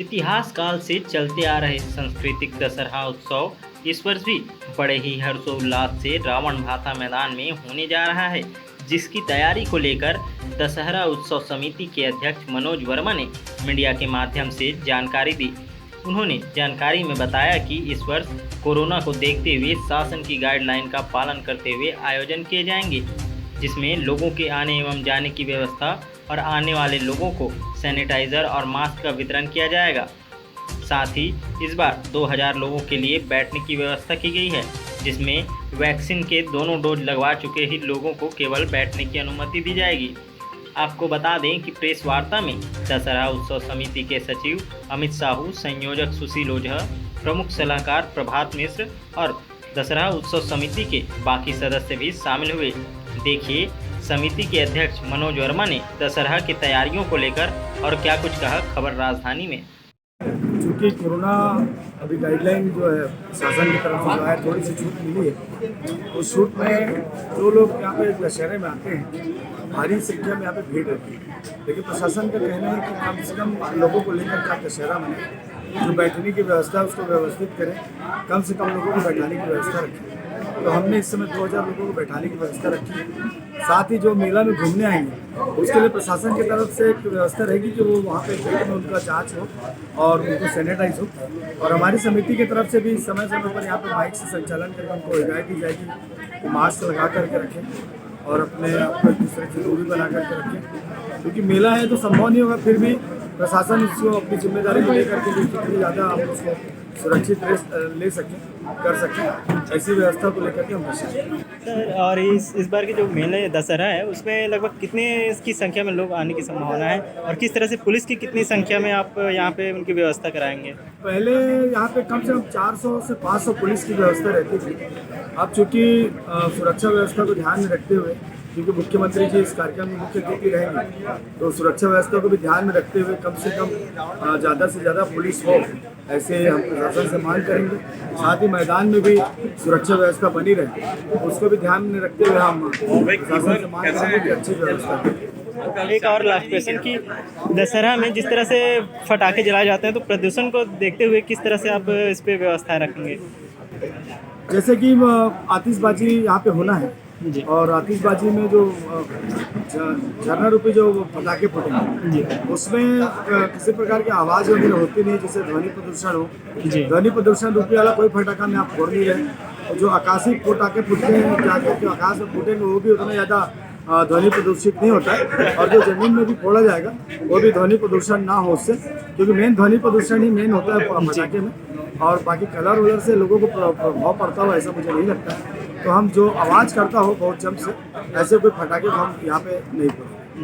इतिहास काल से चलते आ रहे सांस्कृतिक दशहरा उत्सव इस वर्ष भी बड़े ही हर्षोल्लास से रावण भाता मैदान में होने जा रहा है, जिसकी तैयारी को लेकर दशहरा उत्सव समिति के अध्यक्ष मनोज वर्मा ने मीडिया के माध्यम से जानकारी दी। उन्होंने जानकारी में बताया कि इस वर्ष कोरोना को देखते हुए शासन की गाइडलाइन का पालन करते हुए आयोजन किए जाएंगे, जिसमें लोगों के आने एवं जाने की व्यवस्था और आने वाले लोगों को सैनिटाइज़र और मास्क का वितरण किया जाएगा। साथ ही इस बार 2000 लोगों के लिए बैठने की व्यवस्था की गई है, जिसमें वैक्सीन के दोनों डोज लगवा चुके ही लोगों को केवल बैठने की अनुमति दी जाएगी। आपको बता दें कि प्रेस वार्ता में दशहरा उत्सव समिति के सचिव अमित साहू, संयोजक सुशील ओझा, प्रमुख सलाहकार प्रभात मिश्र और दशहरा उत्सव समिति के बाकी सदस्य भी शामिल हुए। देखिए समिति के अध्यक्ष मनोज वर्मा ने दशहरा की तैयारियों को लेकर और क्या कुछ कहा खबर राजधानी में। चूँकि कोरोना अभी गाइडलाइन जो है शासन की तरफ से जो है थोड़ी सी छूट मिली है, उस छूट में जो लोग यहाँ पे दशहरे में आते हैं भारी संख्या में यहाँ पे भीड़ रहती है, लेकिन प्रशासन का कहना है कि कम से कम लोगों को लेकर क्या दशहरा मनाएं, जो बैठने की व्यवस्था है उसको व्यवस्थित करें, कम से कम लोगों को बैठाने की व्यवस्था रखें। तो हमने इस समय 2000 लोगों को बैठाने की व्यवस्था रखी है। साथ ही जो मेला में घूमने आएंगे उसके लिए प्रशासन की तरफ से एक व्यवस्था रहेगी कि वो वहाँ पे गेट में उनका जांच हो और उनको सैनिटाइज हो, और हमारी समिति की तरफ से भी समय समय पर यहाँ पे माइक से संचालन करके उनको हिदायत दी जाएगी कि मास्क लगा करके रखें और अपने आप को एक दूसरे से दूरी बना करके रखें, क्योंकि मेला है तो संभव नहीं होगा, फिर भी प्रशासन इसको अपनी जिम्मेदारी को लेकर के जितनी ज़्यादा हम उसको सुरक्षित ले सकें कर सकें, ऐसी व्यवस्था को लेकर के हम सर, और इस बार की जो मेले दशहरा है उसमें लगभग कितने इसकी संख्या में लोग आने की संभावना है और किस तरह से पुलिस की कितनी संख्या में आप यहाँ पे उनकी व्यवस्था कराएंगे? पहले यहाँ पे कम से कम 400 से 500 पुलिस की व्यवस्था रहती थी। अब चूँकि सुरक्षा व्यवस्था को ध्यान में रखते हुए, क्योंकि मुख्यमंत्री जी इस कार्यक्रम में मुख्य अतिथि रहेंगे, तो सुरक्षा व्यवस्था को भी ध्यान में रखते हुए कम से कम ज़्यादा से ज़्यादा पुलिस हो, ऐसे हम प्रशासन से मांग करेंगे। साथ ही मैदान में भी सुरक्षा व्यवस्था बनी रहे, उसको भी ध्यान में रखते हुए हम प्रशासन से मांग करेंगे कि अच्छी व्यवस्था करें। एक और लास्ट क्वेश्चन कि दशहरा में जिस तरह से फटाखे जलाए जाते हैं तो प्रदूषण को देखते हुए किस तरह से आप इस पर व्यवस्था रखेंगे? जैसे कि आतिशबाजी यहाँ पे होना है जी। और आतिशबाजी में जो झरना रूपी जो पटाखे फटेंगे उसमें किसी प्रकार की आवाज़ वगैरह होती नहीं, जैसे ध्वनि प्रदूषण हो। ध्वनि प्रदूषण रूपी वाला कोई फटाखा में आप फोड़ नहीं रहे। जो आकाशीय पटाखे फूटते हैं जाकर जो आकाश में फूटेंगे वो भी उतना ज़्यादा ध्वनि प्रदूषित नहीं होता है, और जो जमीन में भी फोड़ा जाएगा वो भी ध्वनि प्रदूषण ना हो उससे, क्योंकि मेन ध्वनि प्रदूषण ही मेन होता है पटाखे में, और बाकी कलर वलर से लोगों को प्रभाव पड़ता हो ऐसा मुझे नहीं लगता है। तो हम जो आवाज़ करता हो बहुत जम से, ऐसे कोई फटाखे को हम यहाँ पे नहीं फोड़ेंगे।